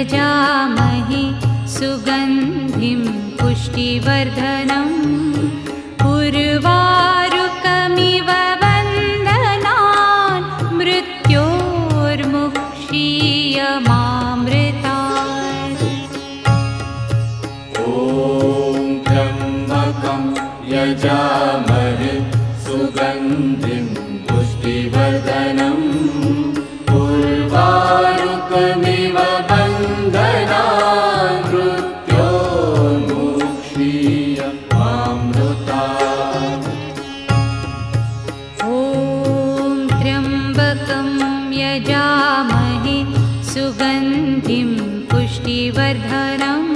यजामहे सुगन्धिं पुष्टिवर्धनम् उर्वारुकमिव वन्दनान् मृत्योर्मुक्षीयमामृतात्। ॐ त्र्यम्बकं यजामहे सुगन्धिं पुष्टिवर्धनम् उर्वारुकमिव वन्दनान् मृत्योर्मुक्षीयमामृतात्। ॐ त्र्यम्बकं यजामहे सुगन्धिं पुष्टिवर्धनम्